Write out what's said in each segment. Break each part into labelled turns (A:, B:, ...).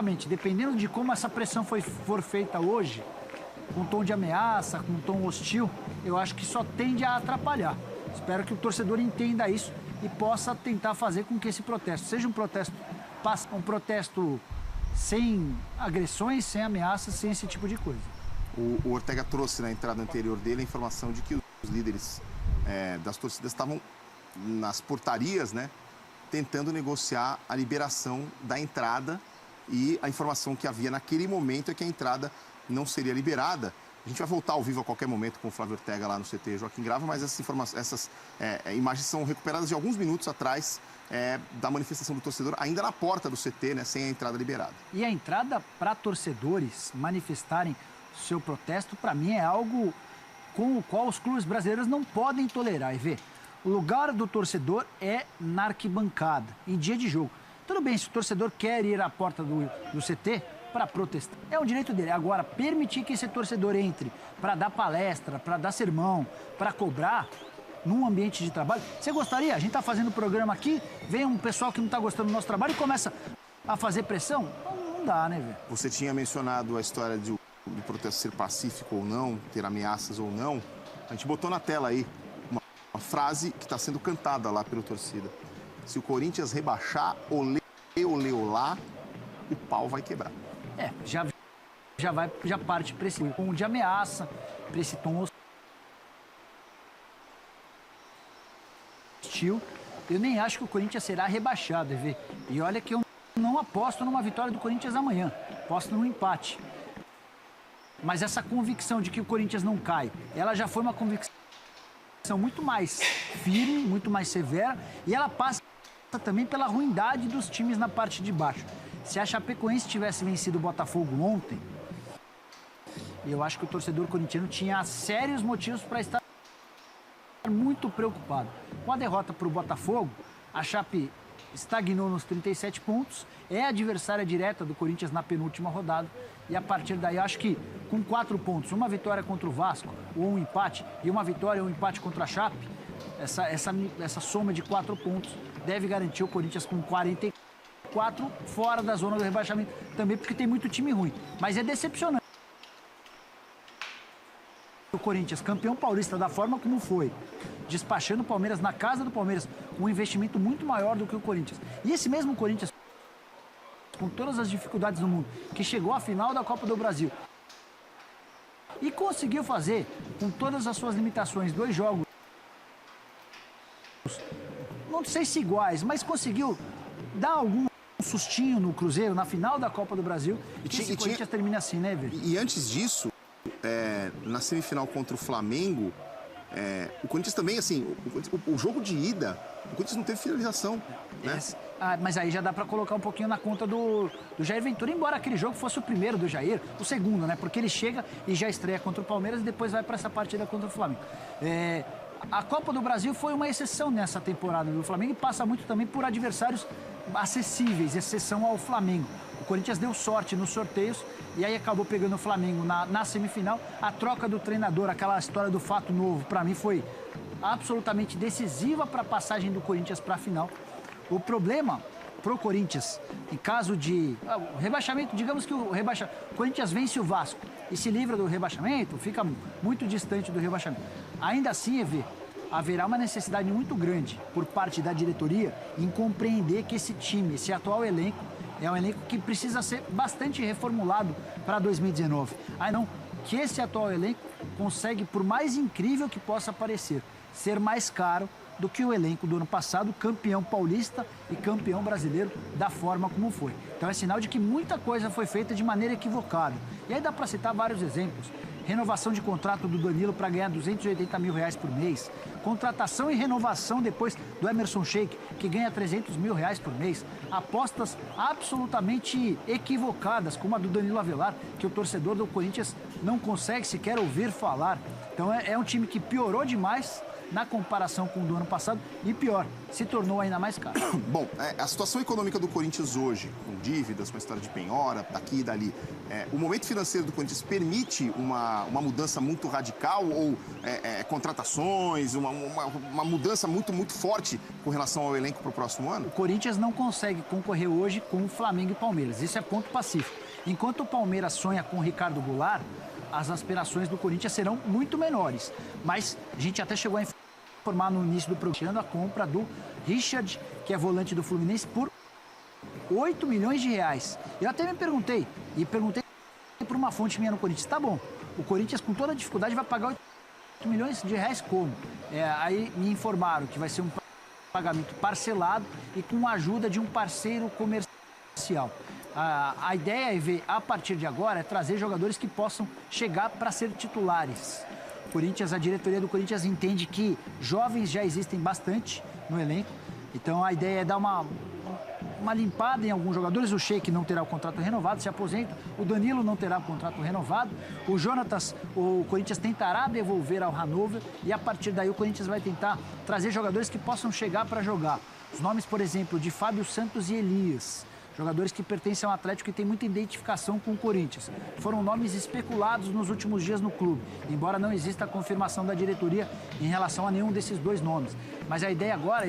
A: Realmente, dependendo de como essa pressão for feita hoje, com tom de ameaça, com tom hostil, eu acho que só tende a atrapalhar. Espero que o torcedor entenda isso e possa tentar fazer com que esse protesto seja um protesto sem agressões, sem ameaças, sem esse tipo de coisa.
B: O Ortega trouxe na entrada anterior dele a informação de que os líderes das torcidas estavam nas portarias, né, tentando negociar a liberação da entrada, e a informação que havia naquele momento é que a entrada não seria liberada. A gente vai voltar ao vivo a qualquer momento com o Flávio Ortega lá no CT Joaquim Grava, mas essas imagens são recuperadas de alguns minutos atrás da manifestação do torcedor, ainda na porta do CT, né, sem a entrada liberada.
A: E a entrada para torcedores manifestarem seu protesto, para mim, é algo com o qual os clubes brasileiros não podem tolerar. E ver, o lugar do torcedor é na arquibancada, em dia de jogo. Tudo bem, se o torcedor quer ir à porta do CT para protestar, é um direito dele. Agora, permitir que esse torcedor entre para dar palestra, para dar sermão, para cobrar num ambiente de trabalho, você gostaria? A gente está fazendo o programa aqui, vem um pessoal que não está gostando do nosso trabalho e começa a fazer pressão? Não dá, né, velho?
B: Você tinha mencionado a história do protesto ser pacífico ou não, ter ameaças ou não. A gente botou na tela aí uma frase que está sendo cantada lá pela torcida. Se o Corinthians rebaixar, olê, olê, olá, o pau vai quebrar.
A: Já parte para esse tom de ameaça, para esse tom hostil. Eu nem acho que o Corinthians será rebaixado, Evê. E olha que eu não aposto numa vitória do Corinthians amanhã, aposto num empate. Mas essa convicção de que o Corinthians não cai, ela já foi uma convicção muito mais firme, muito mais severa, e ela passa também pela ruindade dos times na parte de baixo. Se a Chapecoense tivesse vencido o Botafogo ontem, eu acho que o torcedor corintiano tinha sérios motivos para estar muito preocupado. Com a derrota para o Botafogo, a Chape estagnou nos 37 pontos, é adversária direta do Corinthians na penúltima rodada, e a partir daí, acho que com 4 pontos, uma vitória contra o Vasco, ou um empate, e uma vitória ou um empate contra a Chape, essa soma de 4 pontos deve garantir o Corinthians com 44 fora da zona do rebaixamento, também porque tem muito time ruim. Mas é decepcionante o Corinthians, campeão paulista da forma como foi, despachando o Palmeiras na casa do Palmeiras, com um investimento muito maior do que o Corinthians. E esse mesmo Corinthians, com todas as dificuldades do mundo, que chegou à final da Copa do Brasil e conseguiu fazer, com todas as suas limitações, 2 jogos, não sei se iguais, mas conseguiu dar algum sustinho no Cruzeiro, na final da Copa do Brasil, e esse Corinthians termina assim, né, velho?
B: E antes disso, na semifinal contra o Flamengo, o Corinthians também, assim, o jogo de ida, o Corinthians não teve finalização, né?
A: Mas aí já dá pra colocar um pouquinho na conta do Jair Ventura, embora aquele jogo fosse o primeiro do Jair, o segundo, né? Porque ele chega e já estreia contra o Palmeiras e depois vai pra essa partida contra o Flamengo. A Copa do Brasil foi uma exceção nessa temporada do Flamengo e passa muito também por adversários acessíveis, exceção ao Flamengo. O Corinthians deu sorte nos sorteios e aí acabou pegando o Flamengo na semifinal. A troca do treinador, aquela história do fato novo, para mim foi absolutamente decisiva para a passagem do Corinthians para a final. O problema pro Corinthians, em caso de rebaixamento, digamos que o Corinthians vence o Vasco e se livra do rebaixamento, fica muito distante do rebaixamento. Ainda assim, haverá uma necessidade muito grande por parte da diretoria em compreender que esse time, esse atual elenco, é um elenco que precisa ser bastante reformulado para 2019. Aí não, que esse atual elenco consegue, por mais incrível que possa parecer, ser mais caro do que o elenco do ano passado, campeão paulista e campeão brasileiro da forma como foi. Então é sinal de que muita coisa foi feita de maneira equivocada. E aí dá para citar vários exemplos. Renovação de contrato do Danilo para ganhar R$280 mil por mês. Contratação e renovação depois do Emerson Sheik, que ganha R$300 mil por mês. Apostas absolutamente equivocadas, como a do Danilo Avelar, que o torcedor do Corinthians não consegue sequer ouvir falar. Então é um time que piorou demais na comparação com o do ano passado e pior, se tornou ainda mais caro.
B: Bom, a situação econômica do Corinthians hoje, com dívidas, com a história de penhora, daqui e dali, o momento financeiro do Corinthians permite uma mudança muito radical ou contratações, uma mudança muito forte com relação ao elenco para o próximo ano?
A: O Corinthians não consegue concorrer hoje com o Flamengo e Palmeiras, isso é ponto pacífico. Enquanto o Palmeiras sonha com o Ricardo Goulart, as aspirações do Corinthians serão muito menores. Mas a gente até chegou a informar no início do programa a compra do Richard, que é volante do Fluminense, por 8 milhões de reais. Eu até me perguntei para uma fonte minha no Corinthians, tá bom, o Corinthians com toda a dificuldade vai pagar 8 milhões de reais como? Aí me informaram que vai ser um pagamento parcelado e com a ajuda de um parceiro comercial. A ideia é ver, a partir de agora, é trazer jogadores que possam chegar para ser titulares. A diretoria do Corinthians entende que jovens já existem bastante no elenco, então a ideia é dar uma limpada em alguns jogadores. O Sheik não terá o contrato renovado, se aposenta. O Danilo não terá o contrato renovado. O Jonatas, o Corinthians tentará devolver ao Hannover e a partir daí o Corinthians vai tentar trazer jogadores que possam chegar para jogar. Os nomes, por exemplo, de Fábio Santos e Elias. Jogadores que pertencem ao Atlético e têm muita identificação com o Corinthians. Foram nomes especulados nos últimos dias no clube, embora não exista a confirmação da diretoria em relação a nenhum desses dois nomes. Mas a ideia agora,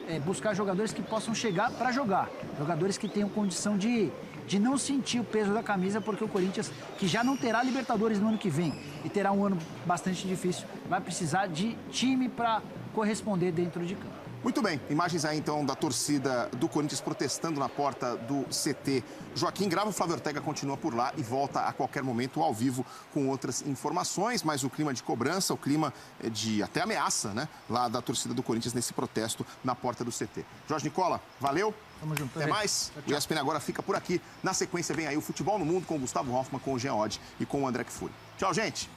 A: é buscar jogadores que possam chegar para jogar. Jogadores que tenham condição de não sentir o peso da camisa, porque o Corinthians, que já não terá Libertadores no ano que vem e terá um ano bastante difícil, vai precisar de time para corresponder dentro de campo.
B: Muito bem, imagens aí então da torcida do Corinthians protestando na porta do CT Joaquim Grava. O Flávio Ortega continua por lá e volta a qualquer momento ao vivo com outras informações, mas o clima de cobrança, o clima de até ameaça, né, lá da torcida do Corinthians nesse protesto na porta do CT. Jorge Nicola, valeu.
A: Tamo junto.
B: Até mais. O ESPN agora fica por aqui. Na sequência vem aí o Futebol no Mundo com o Gustavo Hoffmann, com o Jean Oddi e com o André Kfouri. Tchau, gente.